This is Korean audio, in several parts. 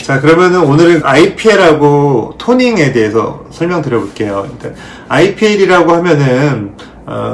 자, 그러면은 오늘은 IPL하고 토닝에 대해서 설명드려 볼게요. IPL이라고 하면은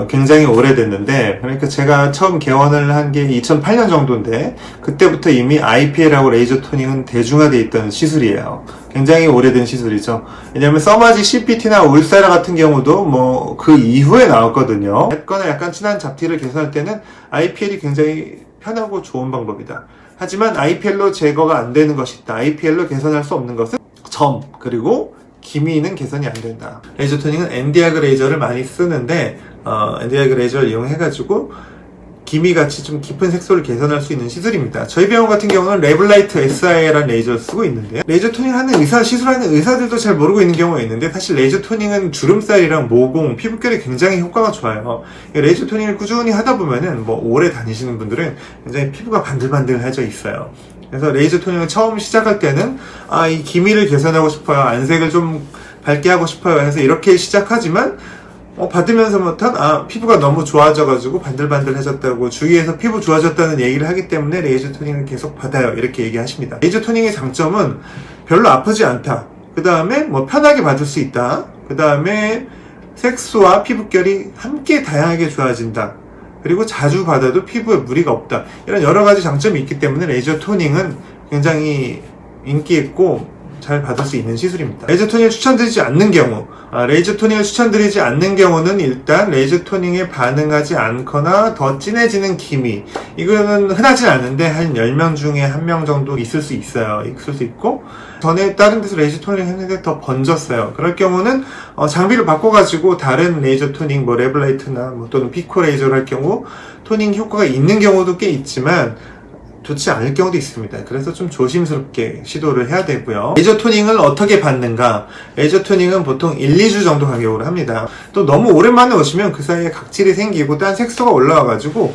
굉장히 오래됐는데, 그러니까 제가 처음 개원을 한 게 2008년 정도인데, 그때부터 이미 IPL하고 레이저 토닝은 대중화되어 있던 시술이에요. 굉장히 오래된 시술이죠. 왜냐면 써마지 CPT나 울세라 같은 경우도 뭐 그 이후에 나왔거든요. 했거나 약간 진한 잡티를 개선할 때는 IPL이 굉장히 편하고 좋은 방법이다. 하지만 IPL로 제거가 안 되는 것이 있다. IPL로 개선할 수 없는 것은 점, 그리고 기미는 개선이 안 된다. 레이저 토닝은 엔디아그 레이저를 많이 쓰는데, 엔디아그 레이저를 이용해가지고 기미같이 좀 깊은 색소를 개선할 수 있는 시술입니다. 저희 병원 같은 경우는 레블라이트 SI라는 레이저를 쓰고 있는데요. 레이저 토닝 하는 시술하는 의사들도 잘 모르고 있는 경우가 있는데, 사실 레이저 토닝은 주름살이랑 모공, 피부결이 굉장히 효과가 좋아요. 레이저 토닝을 꾸준히 하다 보면은 뭐 오래 다니시는 분들은 굉장히 피부가 반들반들해져 있어요. 그래서 레이저 토닝을 처음 시작할 때는 이 기미를 개선하고 싶어요. 안색을 좀 밝게 하고 싶어요. 해서 이렇게 시작하지만 받으면서부터 피부가 너무 좋아져가지고 반들반들해졌다고 주위에서 피부 좋아졌다는 얘기를 하기 때문에 레이저 토닝을 계속 받아요. 이렇게 얘기하십니다. 레이저 토닝의 장점은 별로 아프지 않다. 그 다음에 편하게 받을 수 있다. 그 다음에 색소와 피부결이 함께 다양하게 좋아진다. 그리고 자주 받아도 피부에 무리가 없다. 이런 여러 가지 장점이 있기 때문에 레이저 토닝은 굉장히 인기 있고 잘 받을 수 있는 시술입니다. 레이저 토닝을 추천드리지 않는 경우, 레이저 토닝을 추천드리지 않는 경우는 일단 레이저 토닝에 반응하지 않거나 더 진해지는 기미, 이거는 흔하진 않은데 한 10명 중에 1명 정도 있을 수 있어요. 있을 수 있고, 전에 다른 데서 레이저 토닝을 했는데 더 번졌어요. 그럴 경우는 장비를 바꿔가지고 다른 레이저 토닝, 레블라이트나 또는 피코 레이저를 할 경우 토닝 효과가 있는 경우도 꽤 있지만 좋지 않을 경우도 있습니다. 그래서 좀 조심스럽게 시도를 해야 되고요. 레이저 토닝을 어떻게 받는가? 레이저 토닝은 보통 1, 2주 정도 간격으로 합니다. 또 너무 오랜만에 오시면 그 사이에 각질이 생기고 딴 색소가 올라와가지고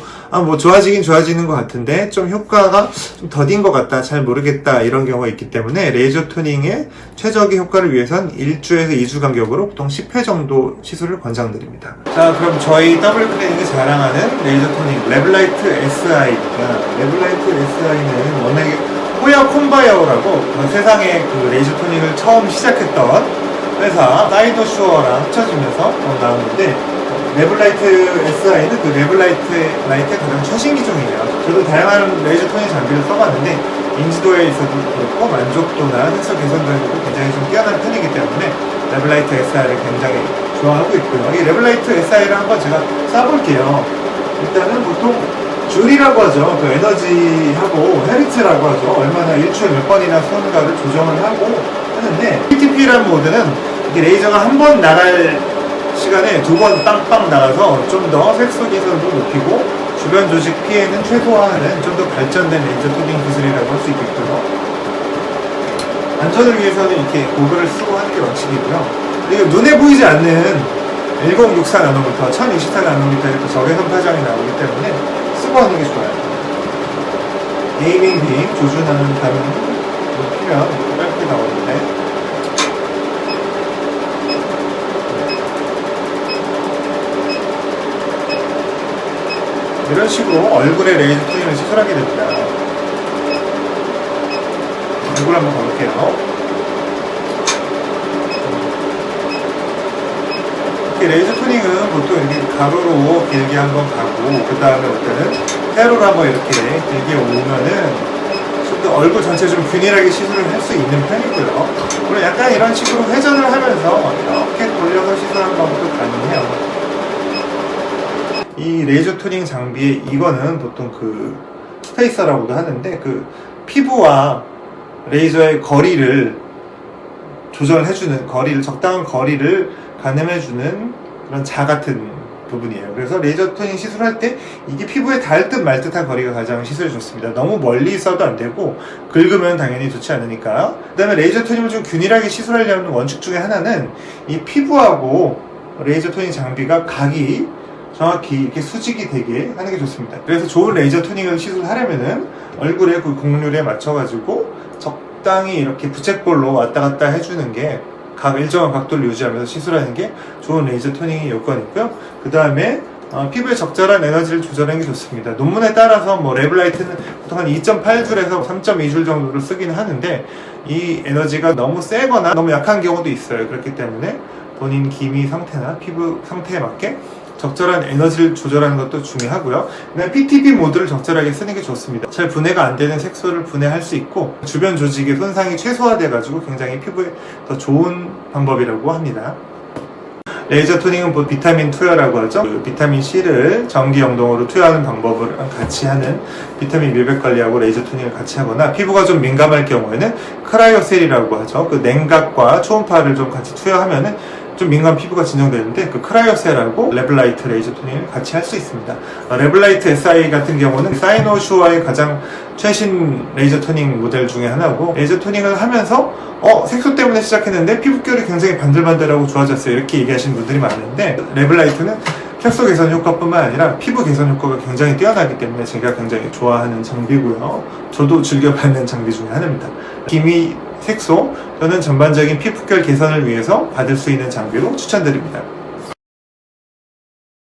좋아지긴 좋아지는 것 같은데 좀 효과가 좀 더딘 것 같다, 잘 모르겠다, 이런 경우가 있기 때문에 레이저 토닝의 최적의 효과를 위해선 1주에서 2주 간격으로 보통 10회 정도 시술을 권장드립니다. 자, 그럼 저희 W 클리닉이 자랑하는 레이저 토닝 레블라이트 SI입니다. 레블라이트 SI는 워낙에 호야 콤바이어라고 세상에 그 레이저 토닝을 처음 시작했던 회사 사이더슈어랑 합쳐지면서 나오는데, 레블라이트 SI는 그 레블라이트의 가장 최신 기종이에요. 저도 다양한 레이저 토닝 장비를 써봤는데 인지도에 있어도 그렇고 만족도나 색소 개선 등도 굉장히 좀 뛰어난 편이기 때문에 레블라이트 SI를 굉장히 좋아하고 있고요. 이 레블라이트 SI를 한번 제가 쏴볼게요. 일단은 보통 줄이라고 하죠. 그 에너지하고 헤르츠라고 하죠. 얼마나 1초에 몇 번이나 쏘는가를 조정을 하고 하는데, PTP라는 모드는 이렇게 레이저가 한 번 나갈 시간에 2번 빵빵 나가서 좀 더 색소 개선도 높이고 주변 조직 피해는 최소화하는 좀 더 발전된 레이저 토닝 기술이라고 할 수 있겠고요. 안전을 위해서는 이렇게 고글을 쓰고 하는 게 원칙이고요. 그리고 눈에 보이지 않는 1064 나노미터, 1024 나노미터 이렇게 적외선 파장이 나오기 때문에 쓰고 하는 게 좋아요. 에이밍 빔 조준하는 다른 피면 이렇게 나오는데, 이런 식으로 얼굴에 레이저 토닝을 시술하게 됩니다. 얼굴 한번 가볼게요. 이렇게 레이저 토닝은 보통 이렇게 가로로 길게 한번 가고, 그 다음에 올 때는 세로로 한번 이렇게 길게 오면은 좀 더 얼굴 전체 좀 균일하게 시술을 할 수 있는 편이고요. 물론 약간 이런 식으로 회전을 하면서 이렇게 돌려서 시술하는 방법도 가능해요. 이 레이저 토닝 장비에 이거는 보통 그 스페이서라고도 하는데, 그 피부와 레이저의 거리를 조절해주는, 적당한 거리를 가늠해주는 그런 자 같은 부분이에요. 그래서 레이저 토닝 시술할 때 이게 피부에 닿을 듯 말 듯한 거리가 가장 시술에 좋습니다. 너무 멀리 있어도 안 되고 긁으면 당연히 좋지 않으니까. 그 다음에 레이저 토닝을 좀 균일하게 시술하려는 원칙 중에 하나는 이 피부하고 레이저 토닝 장비가 각이 정확히 이렇게 수직이 되게 하는 게 좋습니다. 그래서 좋은 레이저 토닝을 시술하려면은 얼굴의 그 곡률에 맞춰가지고 적당히 이렇게 부채꼴로 왔다 갔다 해주는 게, 일정한 각도를 유지하면서 시술하는 게 좋은 레이저 토닝의 요건이고요. 그 다음에 피부에 적절한 에너지를 조절하는 게 좋습니다. 논문에 따라서 뭐 레블라이트는 보통 한 2.8줄에서 3.2줄 정도를 쓰긴 하는데 이 에너지가 너무 세거나 너무 약한 경우도 있어요. 그렇기 때문에 본인 기미 상태나 피부 상태에 맞게 적절한 에너지를 조절하는 것도 중요하고요. 그다음에 PTP 모드를 적절하게 쓰는 게 좋습니다. 잘 분해가 안 되는 색소를 분해할 수 있고 주변 조직의 손상이 최소화돼 가지고 굉장히 피부에 더 좋은 방법이라고 합니다. 레이저 토닝은 비타민 투여라고 하죠. 그 비타민 C를 전기 영동으로 투여하는 방법을 같이 하는 비타민 밀백 관리하고 레이저 토닝을 같이 하거나 피부가 좀 민감할 경우에는 크라이오셀이라고 하죠. 그 냉각과 초음파를 좀 같이 투여하면은 좀 민감 피부가 진정되는데 그 크라이오셀하고 레블라이트 레이저 토닝을 같이 할 수 있습니다. 레블라이트 SI 같은 경우는 사이노슈아의 가장 최신 레이저 토닝 모델 중에 하나고 레이저 토닝을 하면서 색소 때문에 시작했는데 피부결이 굉장히 반들반들하고 좋아졌어요. 이렇게 얘기하시는 분들이 많은데 레블라이트는 색소 개선 효과뿐만 아니라 피부 개선 효과가 굉장히 뛰어나기 때문에 제가 굉장히 좋아하는 장비고요. 저도 즐겨받는 장비 중에 하나입니다. 기미 색소 또는 전반적인 피부결 개선을 위해서 받을 수 있는 장비로 추천드립니다.